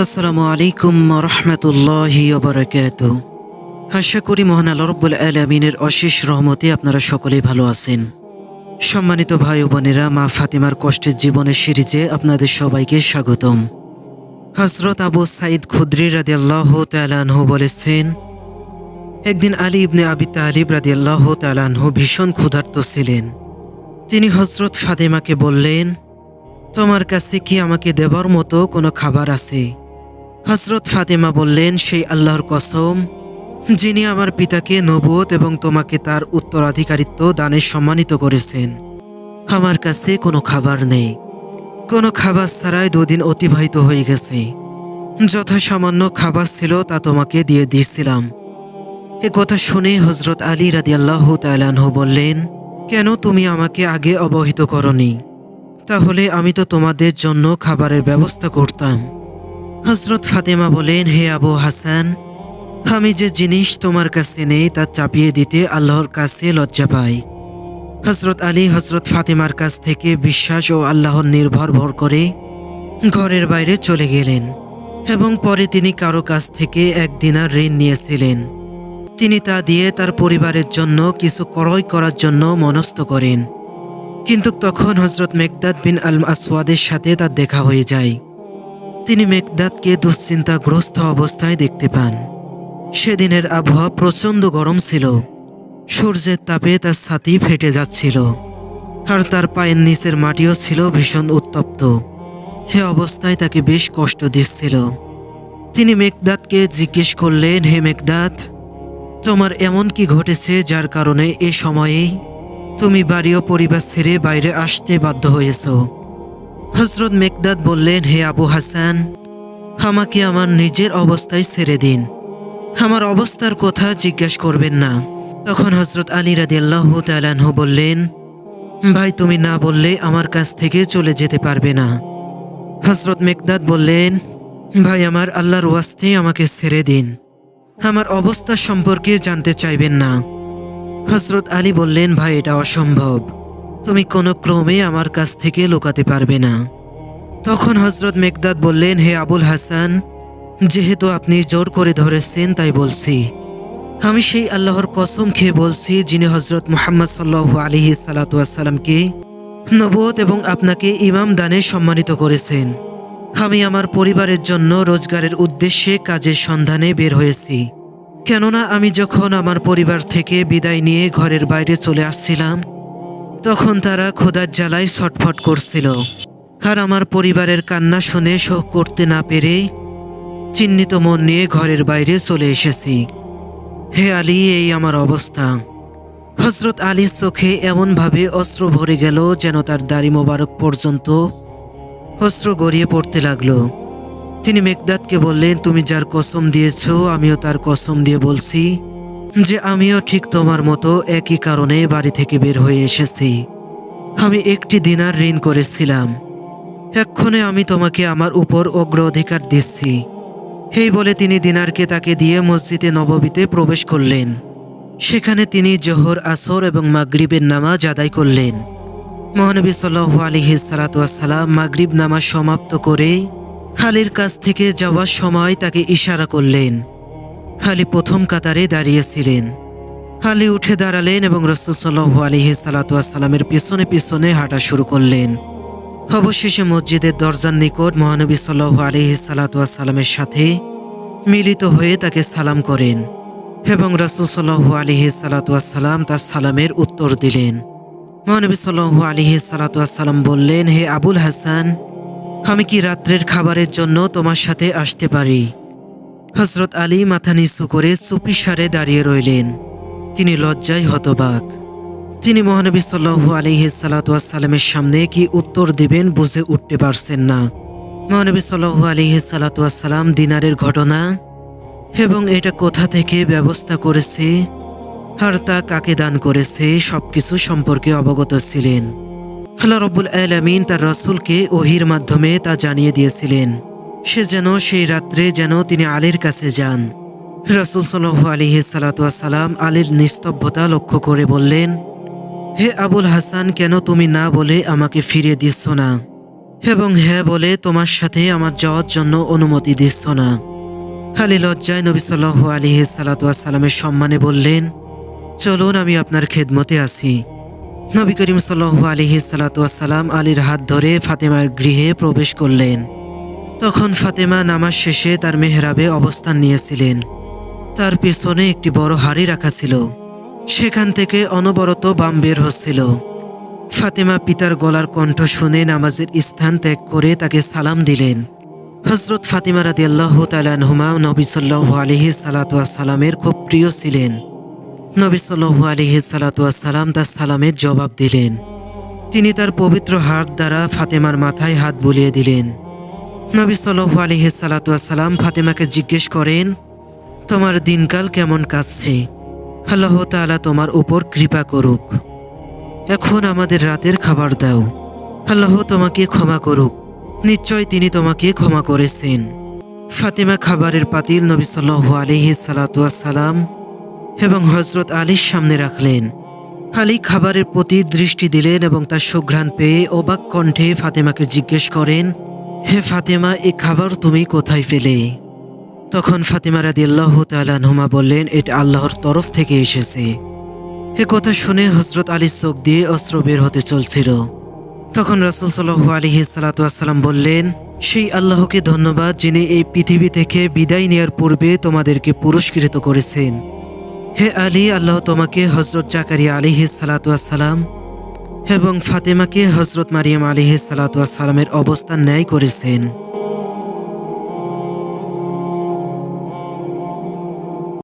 আসসালামু আলাইকুম রহমতুল্লাহি ওয়া বারাকাতুহু। আশা করি মহান আল্লাহ রাব্বুল আলামিনের অশেষ রহমতে আপনারা সকলেই ভালো আছেন। সম্মানিত ভাই ও বোনেরা, মা ফাতিমার কষ্টের জীবনের সিরিজে আপনাদের সবাইকে স্বাগতম। হযরত আবু সাঈদ খুদরি রাদিয়াল্লাহু তাআলা আনহু বলেছেন, একদিন আলী ইবনে আবি তালিব রাদিয়াল্লাহু তাআলা আনহু ভীষণ ক্ষুধার্ত ছিলেন। তিনি হযরত ফাতিমাকে বললেন, তোমার কাছে কি আমাকে দেবার মতো কোনো খাবার আছে? হযরত ফাতিমা বললেন, সেই আল্লাহর কসম যিনি আমার পিতাকে নবুয়ত এবং তোমাকে তার উত্তরাধিকারিত্ব দানে সম্মানিত করেছেন, আমার কাছে কোনো খাবার নেই। কোনো খাবার ছাড়াই 2 দিন অতিবাহিত হয়ে গেছে। যথাসামান্য খাবার ছিল তা তোমাকে দিয়ে দিয়েছিলাম। এ কথা শুনে হযরত আলী রাদিয়াল্লাহু তাআলা আনহু বললেন, কেন তুমি আমাকে আগে অবহিত করনি? তাহলে আমি তো তোমাদের জন্য খাবারের ব্যবস্থা করতাম। হযরত ফাতেমা বলেন, হে আবু হাসান, আমি যে জিনিস তোমার কাছে নেই তা চাপিয়ে দিতে আল্লাহর কাছে লজ্জা পাই। হযরত আলী হযরত ফাতেমার কাছ থেকে বিশ্বাস ও আল্লাহর নির্ভর ভর করে ঘরের বাইরে চলে গেলেন এবং পরে তিনি কারো কাছ থেকে 1 দিনার ঋণ নিয়েছিলেন। তিনি তা দিয়ে তার পরিবারের জন্য কিছু ক্রয় করার জন্য মনস্থ করেন। কিন্তু তখন হযরত মেকদাদ বিন আল আসওয়াদের সাথে তার দেখা হয়ে যায়। তিনি মেকদাদকে দুশ্চিন্তাগ্রস্ত অবস্থায় দেখতে পান। সেদিনের আবহাওয়া প্রচণ্ড গরম ছিল। সূর্যের তাপে তার ছাতি ফেটে যাচ্ছিল আর তার পায়ের নিচের মাটিও ছিল ভীষণ উত্তপ্ত। সে অবস্থায় তাকে বেশ কষ্ট দিচ্ছিল। তিনি মেকদাদকে জিজ্ঞেস করলেন, হে মেকদাদ, তোমার এমন কি ঘটেছে যার কারণে এ সময়েই তুমি বাড়ি ও পরিবার ছেড়ে বাইরে আসতে বাধ্য হয়েছ? হযরত মেকদাদ বললেন, হে আবু হাসান, আমাকে আমার নিজের অবস্থায় ছেড়ে দিন, আমার অবস্থার কথা জিজ্ঞেস করবেন না। তখন হযরত আলী রাদিয়াল্লাহু তাআলা আনহু বললেন, ভাই, তুমি না বললে আমার কাছ থেকে চলে যেতে পারবে না। হযরত মেকদাদ বললেন, ভাই আমার, আল্লাহর ওয়াস্তে আমাকে ছেড়ে দিন, আমার অবস্থা সম্পর্কে জানতে চাইবেন না। হযরত আলী বললেন, ভাই, এটা অসম্ভব, তুমি কোনো ক্রমে আমার কাছ থেকে লুকাতে পারবে না। তখন হযরত মেকদাদ বললেন, হে আবুল হাসান, যেহেতু আপনি জোর করে ধরেছেন তাই বলছি। আমি সেই আল্লাহর কসম খেয়ে বলছি যিনি হযরত মুহাম্মদ সাল্লাল্লাহু আলাইহি সাল্লামকে নবুয়ত এবং আপনাকে ইমাম দানে সম্মানিত করেছেন। আমি আমার পরিবারের জন্য রোজগারের উদ্দেশ্যে কাজের সন্ধানে বের হয়েছি। কেননা আমি যখন আমার পরিবার থেকে বিদায় নিয়ে ঘরের বাইরে চলে আসছিলাম তখন তারা ক্ষুধার জ্বালায় ছটফট করছিল, আর আমার পরিবারের কান্না শুনে শোক করতে না পেরে চিন্তিত মন নিয়ে ঘরের বাইরে চলে এসেছি। হে আলী, এই আমার অবস্থা। হযরত আলীর চোখে এমনভাবে অশ্র ভরে গেল যেন তার দাড়ি মোবারক পর্যন্ত অশ্র গড়িয়ে পড়তে লাগলো। তিনি মেকদাদকে বললেন, তুমি যার কসম দিয়েছ আমিও তার কসম দিয়ে বলছি যে আমিও ঠিক তোমার মতো একই কারণে বাড়ি থেকে বের হয়ে এসেছি। আমি 1 দিনার ঋণ করেছিলাম, এক্ষণে আমি তোমাকে আমার উপর অগ্রাধিকার দিচ্ছি। এই বলে তিনি দিনারকে তাকে দিয়ে মসজিদে নববীতে প্রবেশ করলেন। সেখানে তিনি জোহর, আসর এবং মাগরিবের নামাজ আদায় করলেন। মহানবী সাল্লাল্লাহু আলাইহি সাল্লাম মাগরিব নামাজ সমাপ্ত করে আলীর কাছ থেকে যাওয়ার সময় তাকে ইশারা করলেন। আলী প্রথম কাতারে দাঁড়িয়েছিলেন। আলী উঠে দাঁড়ালেন এবং রাসূল সাল্লাল্লাহু আলাইহি সাল্লামের পিছনে পিছনে হাঁটা শুরু করলেন। অবশেষে মসজিদের দরজার নিকট মহানবী সাল্লাল্লাহু আলাইহি সাল্লামের সাথে মিলিত হয়ে তাকে সালাম করেন এবং রাসূল সাল্লাল্লাহু আলাইহি সাল্লাম তার সালামের উত্তর দিলেন। মহানবী সাল্লাল্লাহু আলাইহি সাল্লাম বললেন, হে আবুল হাসান, আমি কি রাত্রের খাবারের জন্য তোমার সাথে আসতে পারি? হযরত আলী মাথা নিচু করে চুপিসারে দাঁড়িয়ে রইলেন। তিনি লজ্জায় হতবাক। তিনি মহানবী সাল্লাল্লাহু আলাইহি সাল্লামের সামনে কি উত্তর দিবেন বুঝে উঠতে পারছেন না। মহানবী সাল্লাল্লাহু আলাইহি সাল্লাম দিনারের ঘটনা এবং এটা কোথা থেকে ব্যবস্থা করেছে আর তা কাকে দান করেছে সবকিছু সম্পর্কে অবগত ছিলেন। আল্লাহ রাব্বুল আলামিন তার রাসূলকে ওহীর মাধ্যমে তা জানিয়ে দিয়েছিলেন। সে যেন সেই রাত্রে তিনি আলীর কাছে যান। রাসূল সাল্লাল্লাহু আলাইহি সাল্লাম আলীর নিস্তব্ধতা লক্ষ্য করে বললেন, হে আবুল হাসান, কেন তুমি না বলে আমাকে ফিরিয়ে দিচ্ছ না? এবং হ্যাঁ বলে তোমার সাথে আমার যাওয়ার জন্য অনুমতি দিচ্ছ না। আলী লজ্জায় নবী সাল্লাল্লাহু আলাইহি সাল্লামের সম্মানে বললেন, চলুন আমি আপনার খেদমতে আছি। নবী করিম সাল্লাল্লাহু আলাইহি সাল্লাম আলীর হাত ধরে ফাতেমার গৃহে প্রবেশ করলেন। তখন ফাতেমা নামাজ শেষে তার মেহরাবে অবস্থান নিয়েছিলেন। তার পিছনে একটি বড় হাড়ি রাখা ছিল, সেখান থেকে অনবরত বাম বের হচ্ছিল। ফাতেমা পিতার গলার কণ্ঠ শুনে নামাজের স্থান ত্যাগ করে তাকে সালাম দিলেন। হযরত ফাতিমা রাদিয়াল্লাহু তাআলা আনহুমা নবী সাল্লাল্লাহু আলাইহি সাল্লামের খুব প্রিয় ছিলেন। নবী সাল্লাল্লাহু আলাইহি সাল্লাম তার সালামের জবাব দিলেন। তিনি তার পবিত্র হাত দ্বারা ফাতেমার মাথায় হাত বুলিয়ে দিলেন। নবী সাল্লাল্লাহু আলাইহি সাল্লাম ফাতেমাকে জিজ্ঞেস করেন, তোমার দিনকাল কেমন কাটছে? আল্লাহ তাআলা তোমার উপর কৃপা করুক। এখন আমাদের রাতের খাবার দাও। আল্লাহ তোমাকে ক্ষমা করুক, নিশ্চয় তিনি তোমাকে ক্ষমা করেছেন। ফাতেমা খাবারের পাতিল নবী সাল্লাল্লাহু আলাইহি সাল্লাম এবং হযরত আলীর সামনে রাখলেন। আলী খাবারের প্রতি দৃষ্টি দিলেন এবং তার সুঘ্রাণ পেয়ে অবাক কণ্ঠে ফাতেমাকে জিজ্ঞেস করেন, হে ফাতেমা, এই খাবার তুমি কোথায় পেলে? তখন ফাতেমা রাদিয়াল্লাহু তাআলা আনহুমা বললেন, এটা আল্লাহর তরফ থেকে এসেছে। এ কথা শুনে হযরত আলীর চোখ দিয়ে অশ্রু বের হতে চলছিল। তখন রাসূল সাল্লাল্লাহু আলাইহি সাল্লাম বললেন, সেই আল্লাহকে ধন্যবাদ যিনি এই পৃথিবী থেকে বিদায় নেয়ার পূর্বে তোমাদেরকে পুরস্কৃত করেছেন। হে আলী, আল্লাহ তোমাকে হযরত জাকারিয়া আলাইহিস সালাম এবং ফাতেমাকে হযরত মারিয়াম আলাইহিস সালামের অবস্থান ন্যায় করেছেন।